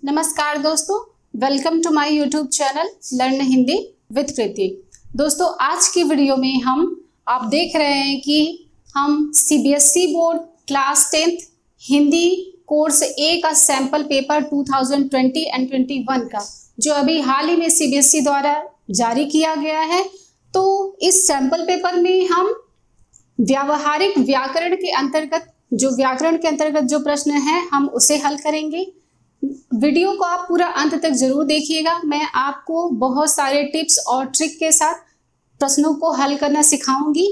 नमस्कार दोस्तों, welcome to my YouTube channel learn Hindi with Kriti. दोस्तों, आज की वीडियो में आप देख रहे हैं कि हम CBSE board class 10th Hindi course A का सैंपल पेपर 2020 एंड 21 का जो अभी हाल ही में सीबीएसई द्वारा जारी किया गया है, तो इस सैंपल पेपर में हम व्यावहारिक व्याकरण के अंतर्गत जो प्रश्न है हम उसे हल करेंगे। वीडियो को आप पूरा अंत तक जरूर देखिएगा। मैं आपको बहुत सारे टिप्स और ट्रिक के साथ प्रश्नों को हल करना सिखाऊंगी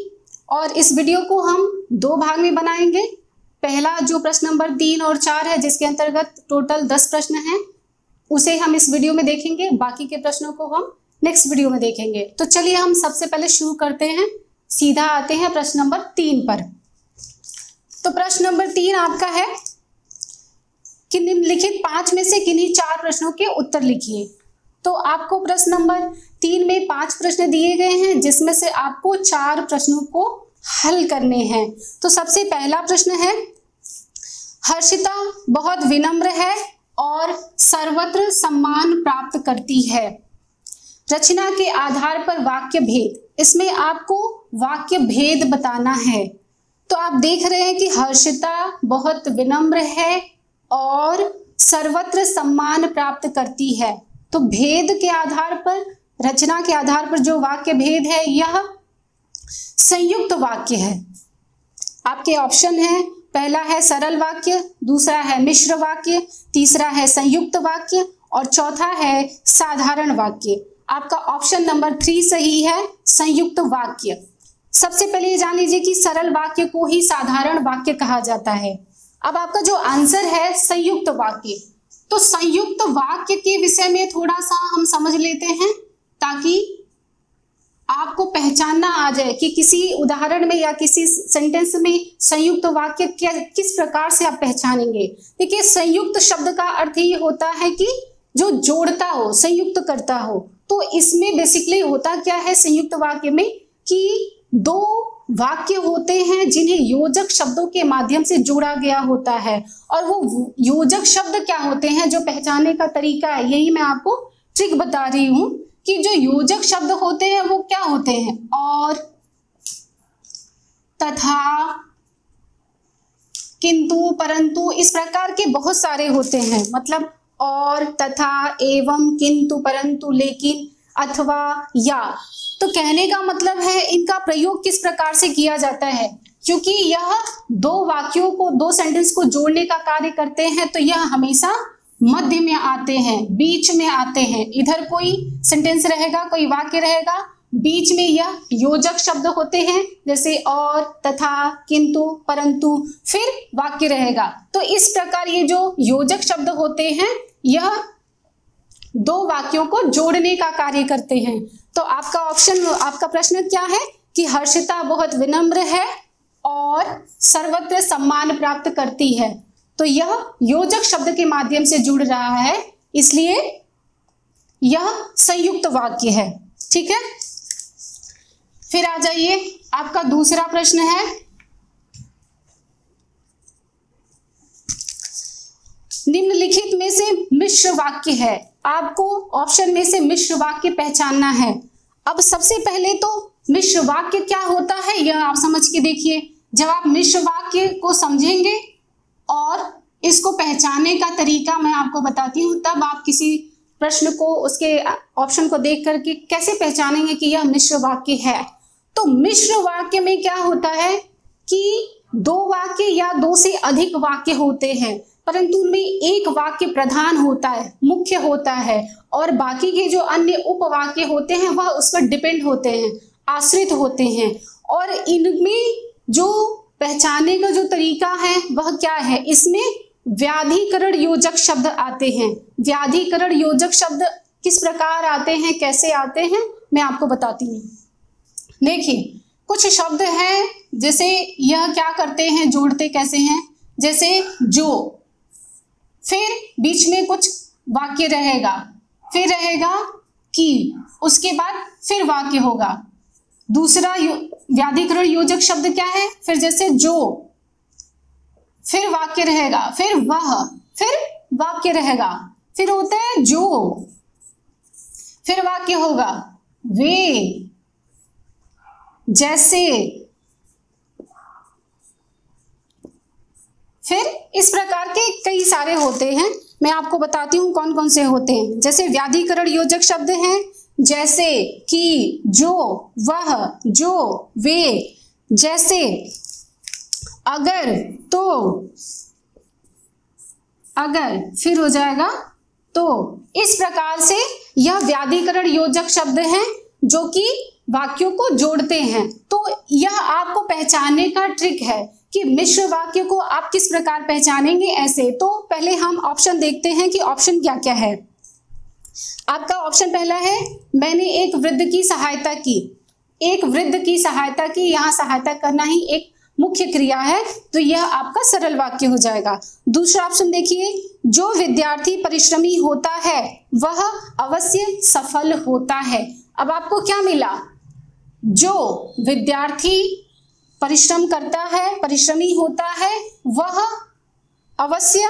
और इस वीडियो को हम दो भाग में बनाएंगे। पहला जो प्रश्न नंबर 3 और 4 है, जिसके अंतर्गत टोटल 10 प्रश्न हैं, उसे हम इस वीडियो में देखेंगे। बाकी के प्रश्नों को हम नेक्स्ट वीडियो में देखेंगे। तो चलिए हम सबसे पहले शुरू करते हैं, सीधा आते हैं प्रश्न नंबर 3 पर। तो प्रश्न नंबर 3 आपका है कि निम्नलिखित 5 में से किन्हीं 4 प्रश्नों के उत्तर लिखिए। तो आपको प्रश्न नंबर 3 में 5 प्रश्न दिए गए हैं, जिसमें से आपको 4 प्रश्नों को हल करने हैं। तो सबसे पहला प्रश्न है, हर्षिता बहुत विनम्र है और सर्वत्र सम्मान प्राप्त करती है। रचना के आधार पर वाक्य भेद, इसमें आपको वाक्य भेद बताना है। तो आप देख रहे हैं कि हर्षिता बहुत विनम्र है और सर्वत्र सम्मान प्राप्त करती है। तो भेद के आधार पर, रचना के आधार पर जो वाक्य भेद है यह संयुक्त वाक्य है। आपके ऑप्शन है, पहला है सरल वाक्य, दूसरा है मिश्र वाक्य, तीसरा है संयुक्त वाक्य और चौथा है साधारण वाक्य। आपका ऑप्शन नंबर 3 सही है, संयुक्त वाक्य। सबसे पहले ये जान लीजिए कि सरल वाक्य को ही साधारण वाक्य कहा जाता है। अब आपका जो आंसर है संयुक्त वाक्य। तो संयुक्त वाक्य के विषय में थोड़ा सा हम समझ लेते हैं ताकि आपको पहचानना आ जाए कि किसी उदाहरण में या किसी सेंटेंस में संयुक्त वाक्य किस प्रकार से आप पहचानेंगे। देखिए, संयुक्त शब्द का अर्थ ये होता है कि जो जोड़ता हो, संयुक्त करता हो। तो इसमें बेसिकली होता क्या है संयुक्त वाक्य में कि दो वाक्य होते हैं जिन्हें योजक शब्दों के माध्यम से जोड़ा गया होता है। और वो योजक शब्द क्या होते हैं, जो पहचानने का तरीका है, यही मैं आपको ट्रिक बता रही हूं कि जो योजक शब्द होते हैं वो क्या होते हैं, और, तथा, किंतु, परंतु, इस प्रकार के बहुत सारे होते हैं। मतलब और, तथा, एवं, किंतु, परंतु, लेकिन, अथवा, या। तो कहने का मतलब है इनका प्रयोग किस प्रकार से किया जाता है, क्योंकि यह दो वाक्यों को, दो सेंटेंस को जोड़ने का कार्य करते हैं। तो यह हमेशा मध्य में आते हैं, बीच में आते हैं। इधर कोई सेंटेंस रहेगा, कोई वाक्य रहेगा, बीच में यह योजक शब्द होते हैं, जैसे और, तथा, किंतु, परंतु, फिर वाक्य रहेगा। तो इस प्रकार ये जो योजक शब्द होते हैं यह दो वाक्यों को जोड़ने का कार्य करते हैं। तो आपका प्रश्न क्या है कि हर्षिता बहुत विनम्र है और सर्वत्र सम्मान प्राप्त करती है। तो यह योजक शब्द के माध्यम से जुड़ रहा है, इसलिए यह संयुक्त वाक्य है। ठीक है, फिर आ जाइए, आपका दूसरा प्रश्न है, निम्नलिखित में से मिश्र वाक्य है। आपको ऑप्शन में से मिश्र वाक्य पहचानना है। अब सबसे पहले तो मिश्र वाक्य क्या होता है यह आप समझ के देखिए। जब आप मिश्र वाक्य को समझेंगे और इसको पहचानने का तरीका मैं आपको बताती हूँ, तब आप किसी प्रश्न को, उसके ऑप्शन को देख करके कैसे पहचानेंगे कि यह मिश्र वाक्य है। तो मिश्र वाक्य में क्या होता है कि दो वाक्य या दो से अधिक वाक्य होते हैं, परंतु उनमें एक वाक्य प्रधान होता है, मुख्य होता है, और बाकी के जो अन्य उपवाक्य होते हैं वह उस पर डिपेंड होते हैं, आश्रित होते हैं। और इनमें जो पहचानने का जो तरीका है वह क्या है, इसमें व्याधिकरण योजक शब्द आते हैं। व्याधिकरण योजक शब्द किस प्रकार आते हैं, कैसे आते हैं, मैं आपको बताती हूँ। देखिए, कुछ शब्द हैं जैसे यह क्या करते हैं, जोड़ते कैसे हैं, जैसे जो, फिर बीच में कुछ वाक्य रहेगा, फिर रहेगा कि, उसके बाद फिर वाक्य होगा। दूसरा व्याधिकरण योजक शब्द क्या है, फिर जैसे जो, फिर वाक्य रहेगा, फिर वह, फिर वाक्य रहेगा। फिर होता है जो, फिर वाक्य होगा वे, जैसे, फिर इस प्रकार के कई सारे होते हैं। मैं आपको बताती हूं कौन कौन से होते हैं। जैसे व्याधिकरण योजक शब्द हैं, जैसे, कि, जो, वह, जो, वे, जैसे, अगर, तो, अगर, फिर हो जाएगा तो। इस प्रकार से यह व्याधिकरण योजक शब्द हैं जो कि वाक्यों को जोड़ते हैं। तो यह आपको पहचानने का ट्रिक है कि मिश्र वाक्य को आप किस प्रकार पहचानेंगे ऐसे। तो पहले हम ऑप्शन देखते हैं कि ऑप्शन क्या क्या है। आपका ऑप्शन पहला है, मैंने एक वृद्ध की सहायता की। एक वृद्ध की सहायता की, यहाँ सहायता करना ही एक मुख्य क्रिया है, तो यह आपका सरल वाक्य हो जाएगा। दूसरा ऑप्शन देखिए, जो विद्यार्थी परिश्रमी होता है वह अवश्य सफल होता है। अब आपको क्या मिला, जो विद्यार्थी परिश्रम करता है, परिश्रमी होता है, वह अवश्य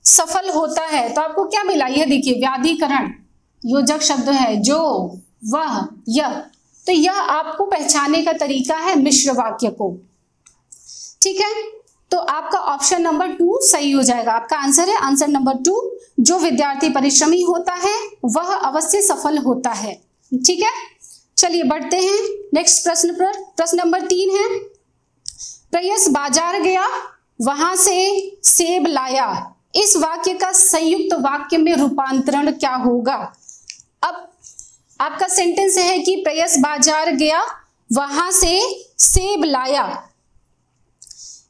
सफल होता है। तो आपको क्या मिला, यह देखिए व्याधिकरण योजक शब्द है, जो, वह, यह। तो यह आपको पहचानने का तरीका है मिश्र वाक्य को। ठीक है, तो आपका ऑप्शन नंबर 2 सही हो जाएगा। आपका आंसर है आंसर नंबर 2, जो विद्यार्थी परिश्रमी होता है वह अवश्य सफल होता है। ठीक है, चलिए बढ़ते हैं नेक्स्ट प्रश्न पर। प्रश्न नंबर 3 है, प्रेयस बाजार गया, वहां से सेब लाया। इस वाक्य का संयुक्त वाक्य में रूपांतरण क्या होगा। अब आपका सेंटेंस है कि प्रेयस बाजार गया, वहां से सेब लाया।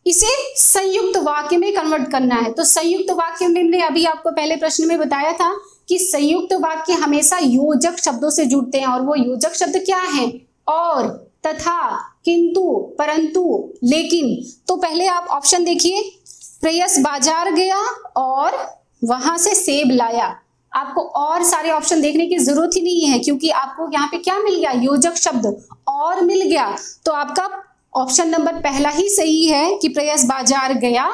इसे संयुक्त वाक्य में कन्वर्ट करना है। तो संयुक्त वाक्य में मैंने अभी आपको पहले प्रश्न में बताया था कि संयुक्त वाक्य हमेशा योजक शब्दों से जुड़ते हैं, और वो योजक शब्द क्या है, और, तथा, किंतु, परंतु, लेकिन। तो पहले आप ऑप्शन देखिए, प्रेयस बाजार गया और वहां से सेब लाया। आपको और सारे ऑप्शन देखने की जरूरत ही नहीं है, क्योंकि आपको यहाँ पे क्या मिल गया, योजक शब्द और मिल गया। तो आपका ऑप्शन नंबर पहला ही सही है कि प्रेयस बाजार गया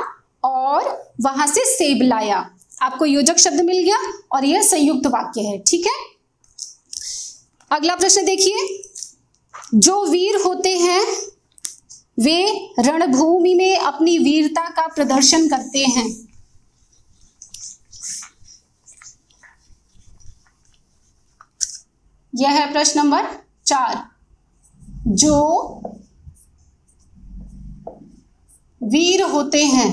और वहां से सेब लाया। आपको योजक शब्द मिल गया और यह संयुक्त वाक्य है। ठीक है, अगला प्रश्न देखिए, जो वीर होते हैं वे रणभूमि में अपनी वीरता का प्रदर्शन करते हैं। यह है प्रश्न नंबर 4। जो वीर होते हैं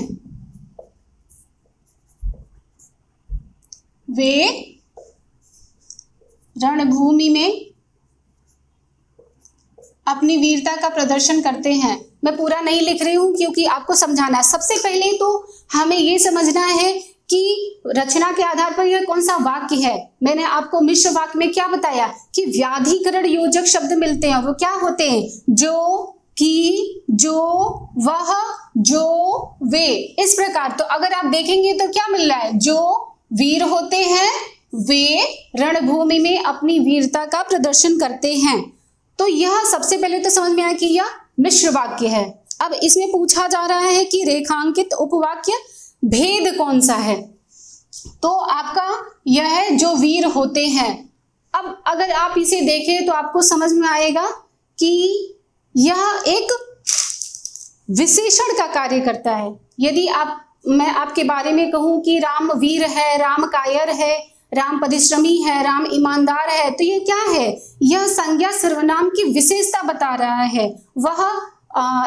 वे रणभूमि में अपनी वीरता का प्रदर्शन करते हैं। मैं पूरा नहीं लिख रही हूं क्योंकि आपको समझाना है। सबसे पहले तो हमें यह समझना है कि रचना के आधार पर यह कौन सा वाक्य है। मैंने आपको मिश्र वाक्य में क्या बताया कि व्याधिकरण योजक शब्द मिलते हैं। वो क्या होते हैं, जो, कि, जो, वह, जो, वे। इस प्रकार तो अगर आप देखेंगे तो क्या मिल रहा है, जो वीर होते हैं वे रणभूमि में अपनी वीरता का प्रदर्शन करते हैं। तो यह सबसे पहले तो समझ में आया कि यह मिश्र वाक्य है। अब इसमें पूछा जा रहा है कि रेखांकित उपवाक्य भेद कौन सा है। तो आपका यह है जो वीर होते हैं। अब अगर आप इसे देखें तो आपको समझ में आएगा कि यह एक विशेषण का कार्य करता है। यदि मैं आपके बारे में कहूं कि राम वीर है, राम कायर है, राम परिश्रमी है, राम ईमानदार है, तो ये क्या है, यह संज्ञा सर्वनाम की विशेषता बता रहा है। वह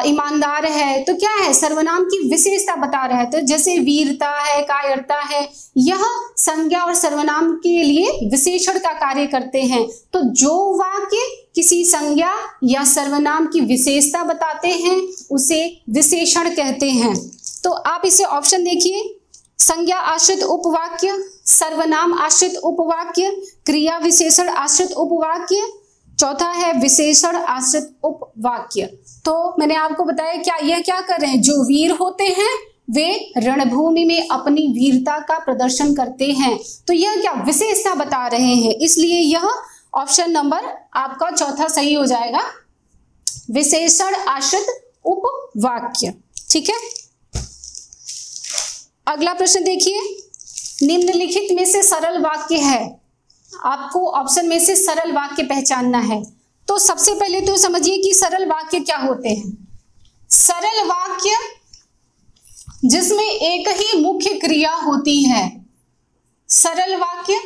ईमानदार है तो क्या है, सर्वनाम की विशेषता बता रहा है। तो जैसे वीरता है, कायरता है, यह संज्ञा और सर्वनाम के लिए विशेषण का कार्य करते हैं। तो जो वाक्य किसी संज्ञा या सर्वनाम की विशेषता बताते हैं उसे विशेषण कहते हैं। तो आप इसे ऑप्शन देखिए, संज्ञा आश्रित उपवाक्य, सर्वनाम आश्रित उपवाक्य, क्रिया विशेषण आश्रित उपवाक्य, चौथा है विशेषण आश्रित उपवाक्य। तो मैंने आपको बताया क्या यह क्या कर रहे हैं, जो वीर होते हैं वे रणभूमि में अपनी वीरता का प्रदर्शन करते हैं। तो यह क्या विशेषता बता रहे हैं, इसलिए यह ऑप्शन नंबर आपका चौथा सही हो जाएगा, विशेषण आश्रित उपवाक्य। ठीक है, अगला प्रश्न देखिए, निम्नलिखित में से सरल वाक्य है, आपको ऑप्शन में से सरल वाक्य पहचानना है। तो सबसे पहले तो समझिए कि सरल वाक्य क्या होते हैं। सरल वाक्य जिसमें एक ही मुख्य क्रिया होती है। सरल वाक्य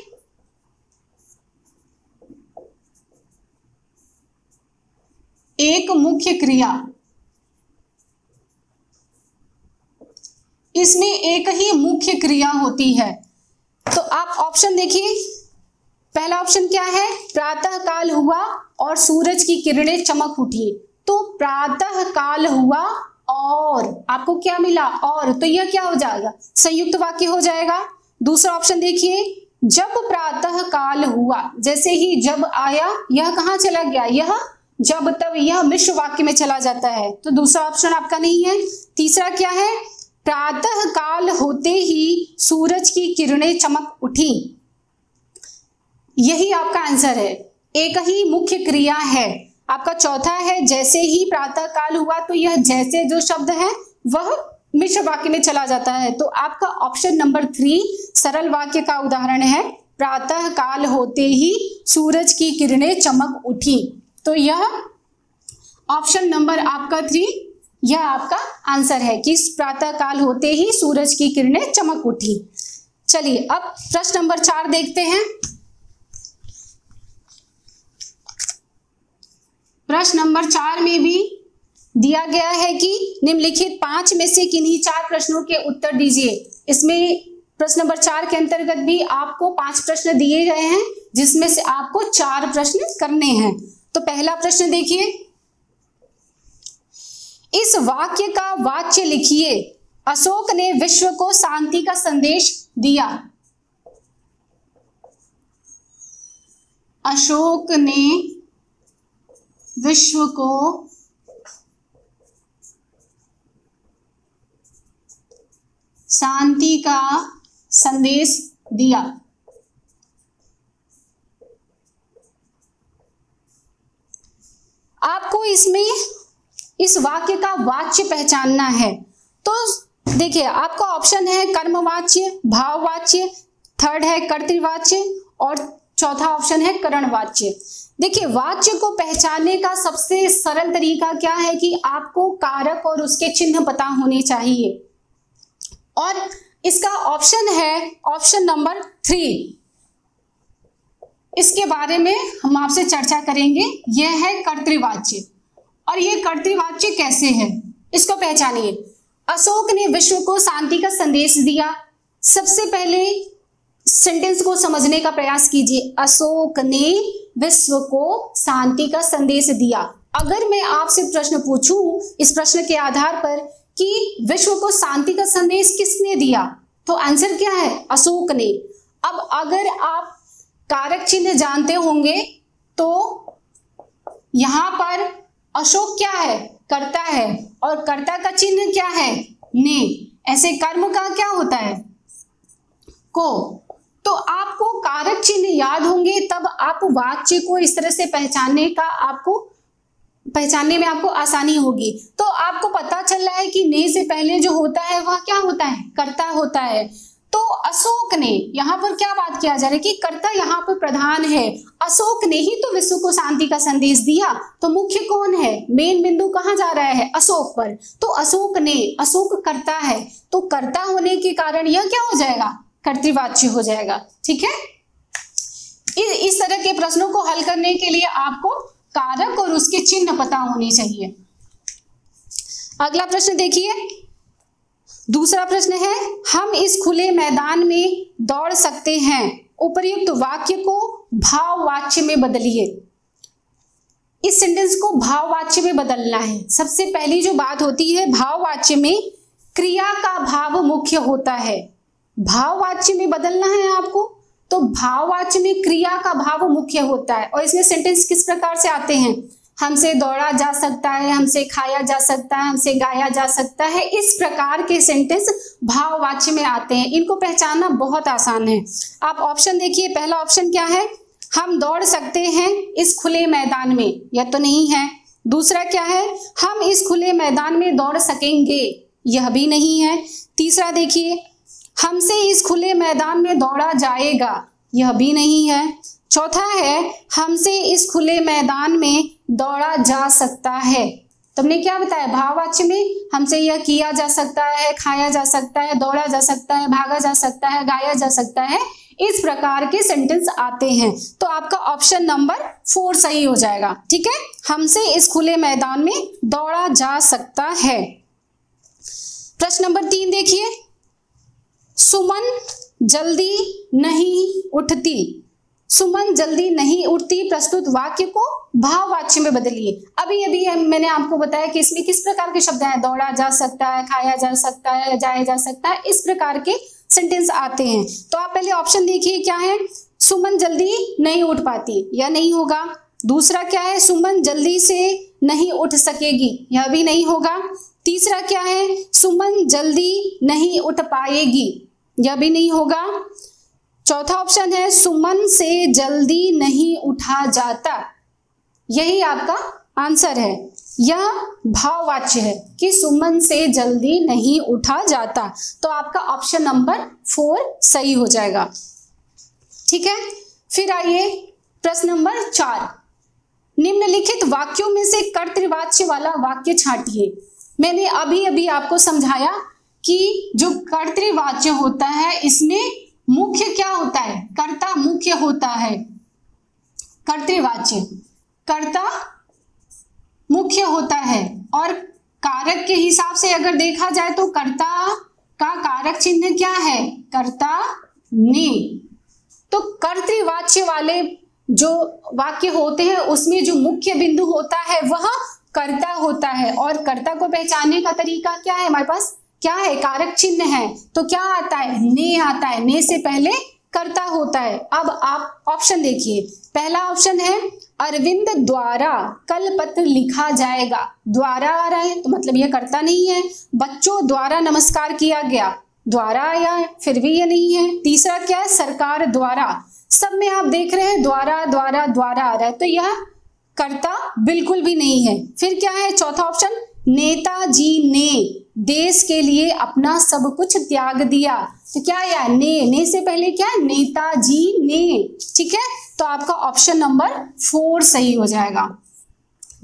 एक मुख्य क्रिया, इसमें एक ही मुख्य क्रिया होती है। तो आप ऑप्शन देखिए, पहला ऑप्शन क्या है, प्रातः काल हुआ और सूरज की किरणें चमक उठी। तो प्रातः काल हुआ और आपको क्या मिला, और, तो यह क्या हो जाएगा, संयुक्त वाक्य हो जाएगा। दूसरा ऑप्शन देखिए, जब प्रातः काल हुआ, जैसे ही जब आया यह कहां चला गया, यह जब तब, यह मिश्र वाक्य में चला जाता है, तो दूसरा ऑप्शन आपका नहीं है। तीसरा क्या है, प्रातः काल होते ही सूरज की किरणें चमक उठी, यही आपका आंसर है, एक ही मुख्य क्रिया है। आपका चौथा है, जैसे ही प्रातः काल हुआ, तो यह जैसे जो शब्द है वह मिश्र वाक्य में चला जाता है। तो आपका ऑप्शन नंबर 3 सरल वाक्य का उदाहरण है, प्रातः काल होते ही सूरज की किरणें चमक उठी। तो यह ऑप्शन नंबर आपका 3, यह आपका आंसर है कि प्रातः काल होते ही सूरज की किरणें चमक उठी। चलिए अब प्रश्न नंबर 4 देखते हैं। प्रश्न नंबर 4 में भी दिया गया है कि निम्नलिखित 5 में से किन्हीं 4 प्रश्नों के उत्तर दीजिए। इसमें प्रश्न नंबर 4 के अंतर्गत भी आपको 5 प्रश्न दिए गए हैं, जिसमें से आपको 4 प्रश्न करने हैं। तो पहला प्रश्न देखिए, इस वाक्य का वाच्य लिखिए। अशोक ने विश्व को शांति का संदेश दिया। अशोक ने विश्व को शांति का संदेश दिया। आपको इसमें इस वाक्य का वाच्य पहचानना है। तो देखिए, आपका ऑप्शन है कर्मवाच्य, भाववाच्य, थर्ड है कर्तृवाच्य और चौथा ऑप्शन है करणवाच्य। देखिए, वाच्य को पहचानने का सबसे सरल तरीका क्या है कि आपको कारक और उसके चिन्ह पता होने चाहिए, और इसका ऑप्शन है ऑप्शन नंबर 3। इसके बारे में हम आपसे चर्चा करेंगे। यह है कर्तृवाच्य, और ये कर्तृवाच्य कैसे है, इसको पहचानिए। अशोक ने विश्व को शांति का संदेश दिया। सबसे पहले सेंटेंस को समझने का प्रयास कीजिए। अशोक ने विश्व को शांति का संदेश दिया। अगर मैं आपसे प्रश्न पूछूं इस प्रश्न के आधार पर कि विश्व को शांति का संदेश किसने दिया, तो आंसर क्या है, अशोक ने। अब अगर आप कारक चिन्ह जानते होंगे तो यहां पर अशोक क्या है, कर्ता है, और कर्ता का चिन्ह क्या है, ने। ऐसे कर्म का क्या होता है, को। तो आपको कारक चिन्ह याद होंगे, तब आप वाच्य को इस तरह से पहचानने में आपको आसानी होगी। तो आपको पता चल रहा है कि ने से पहले जो होता है वह क्या होता है, कर्ता होता है। तो अशोक ने, यहाँ पर क्या बात किया जा रहा है कि कर्ता यहाँ पर प्रधान है। अशोक ने ही तो विश्व को शांति का संदेश दिया, तो मुख्य कौन है, मेन बिंदु कहाँ जा रहा है, अशोक पर। तो अशोक ने, अशोक कर्ता है, तो कर्ता होने के कारण यह क्या हो जाएगा, कर्तृवाच्य हो जाएगा। ठीक है, इस तरह के प्रश्नों को हल करने के लिए आपको कारक और उसके चिन्ह पता होने चाहिए। अगला प्रश्न देखिए, दूसरा प्रश्न है, हम इस खुले मैदान में दौड़ सकते हैं। उपर्युक्त वाक्य को भाववाच्य में बदलिए। इस सेंटेंस को भाववाच्य में बदलना है। सबसे पहली जो बात होती है, भाववाच्य में क्रिया का भाव मुख्य होता है। भाववाच्य में बदलना है आपको, तो भाववाच्य में क्रिया का भाव मुख्य होता है। और इसमें सेंटेंस किस प्रकार से आते हैं, हमसे दौड़ा जा सकता है, हमसे खाया जा सकता है, हमसे गाया जा सकता है। इस प्रकार के सेंटेंस भाववाच्य में आते हैं। इनको पहचानना बहुत आसान है। आप ऑप्शन देखिए, पहला ऑप्शन क्या है, हम दौड़ सकते हैं इस खुले मैदान में, यह तो नहीं है। दूसरा क्या है, हम इस खुले मैदान में दौड़ सकेंगे, यह भी नहीं है। तीसरा देखिए, हमसे इस खुले मैदान में दौड़ा जाएगा, यह भी नहीं है। चौथा है हमसे इस खुले मैदान में दौड़ा जा सकता है। तुमने क्या बताया, भाववाच्य में हमसे यह किया जा सकता है, खाया जा सकता है, दौड़ा जा सकता है, भागा जा सकता है, गाया जा सकता है, इस प्रकार के सेंटेंस आते हैं। तो आपका ऑप्शन नंबर 4 सही हो जाएगा। ठीक है, हमसे इस खुले मैदान में दौड़ा जा सकता है। प्रश्न नंबर 3 देखिए, सुमन जल्दी नहीं उठती। सुमन जल्दी नहीं उठती प्रस्तुत वाक्य को भाववाच्य में बदलिए। अभी मैंने आपको बताया कि इसमें किस प्रकार के शब्द हैं, दौड़ा जा सकता है, खाया जा सकता है, जाया जा सकता है, इस प्रकार के सेंटेंस आते हैं। तो आप पहले ऑप्शन देखिए क्या है, सुमन जल्दी नहीं उठ पाती, यह नहीं होगा। दूसरा क्या है, सुमन जल्दी से नहीं उठ सकेगी, यह भी नहीं होगा। तीसरा क्या है, सुमन जल्दी नहीं उठ पाएगी, यह भी नहीं होगा। चौथा ऑप्शन है सुमन से जल्दी नहीं उठा जाता, यही आपका आंसर है। यह भाववाच्य है कि सुमन से जल्दी नहीं उठा जाता। तो आपका ऑप्शन नंबर 4 सही हो जाएगा। ठीक है, फिर आइए प्रश्न नंबर 4, निम्नलिखित वाक्यों में से कर्तृवाच्य वाला वाक्य छांटिए। मैंने अभी आपको समझाया कि जो कर्तृवाच्य होता है इसमें मुख्य क्या होता है, कर्ता मुख्य होता है। कर्तृवाच्य कर्ता मुख्य होता है और कारक के हिसाब से अगर देखा जाए तो कर्ता का कारक चिन्ह क्या है, कर्ता ने। तो कर्तृवाच्य वाले जो वाक्य होते हैं उसमें जो मुख्य बिंदु होता है वह कर्ता होता है और कर्ता को पहचानने का तरीका क्या है, हमारे पास क्या है, कारक चिन्ह है। तो क्या आता है, ने आता है, ने से पहले कर्ता होता है। अब आप ऑप्शन देखिए, पहला ऑप्शन है अरविंद द्वारा कल पत्र लिखा जाएगा। द्वारा आ रहा है तो मतलब यह कर्ता नहीं है। बच्चों द्वारा नमस्कार किया गया, द्वारा आया है, फिर भी यह नहीं है। तीसरा क्या है, सरकार द्वारा, सब में आप देख रहे हैं द्वारा द्वारा द्वारा आ रहा है, तो यह कर्ता बिल्कुल भी नहीं है। फिर क्या है, चौथा ऑप्शन नेताजी ने देश के लिए अपना सब कुछ त्याग दिया। तो क्या आया, ने से पहले क्या है, नेताजी ने। ठीक है, तो आपका ऑप्शन नंबर 4 सही हो जाएगा।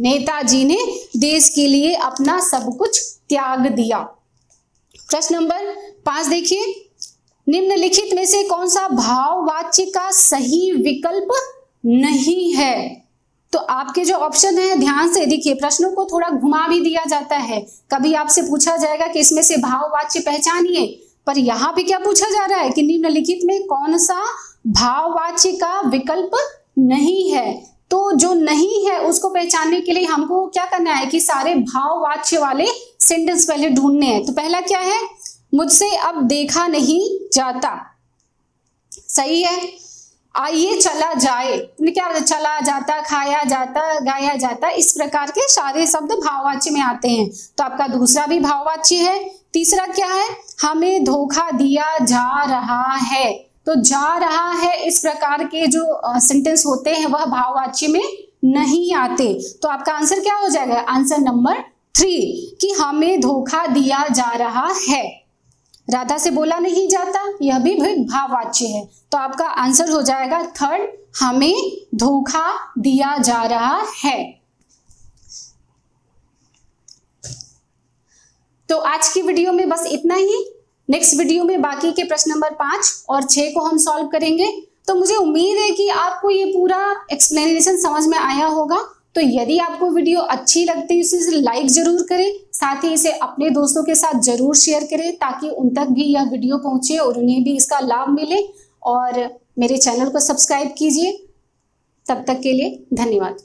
नेताजी ने देश के लिए अपना सब कुछ त्याग दिया। प्रश्न नंबर 5 देखिए, निम्नलिखित में से कौन सा भाववाच्य का सही विकल्प नहीं है। तो आपके जो ऑप्शन है ध्यान से देखिए, प्रश्नों को थोड़ा घुमा भी दिया जाता है। कभी आपसे पूछा जाएगा कि इसमें से भाववाच्य पहचानिए, पर यहाँ पे क्या पूछा जा रहा है कि निम्नलिखित में कौन सा भाववाच्य का विकल्प नहीं है। तो जो नहीं है उसको पहचानने के लिए हमको क्या करना है कि सारे भाववाच्य वाले सेंटेंस पहले ढूंढने हैं। तो पहला क्या है, मुझसे अब देखा नहीं जाता, सही है। आइए चला जाए, क्या, चला जाता, खाया जाता, गाया जाता, इस प्रकार के सारे शब्द भाववाच्य में आते हैं। तो आपका दूसरा भी भाववाच्य है। तीसरा क्या है, हमें धोखा दिया जा रहा है। तो जा रहा है इस प्रकार के जो सेंटेंस होते हैं वह भाववाच्य में नहीं आते। तो आपका आंसर क्या हो जाएगा, आंसर नंबर 3 कि हमें धोखा दिया जा रहा है। राधा से बोला नहीं जाता, यह भी भाववाच्य है। तो आपका आंसर हो जाएगा 3rd, हमें धोखा दिया जा रहा है। तो आज की वीडियो में बस इतना ही। नेक्स्ट वीडियो में बाकी के प्रश्न नंबर 5 और 6 को हम सॉल्व करेंगे। तो मुझे उम्मीद है कि आपको ये पूरा एक्सप्लेनेशन समझ में आया होगा। तो यदि आपको वीडियो अच्छी लगती है इसे लाइक जरूर करें, साथ ही इसे अपने दोस्तों के साथ जरूर शेयर करें ताकि उन तक भी यह वीडियो पहुंचे और उन्हें भी इसका लाभ मिले। और मेरे चैनल को सब्सक्राइब कीजिए। तब तक के लिए धन्यवाद।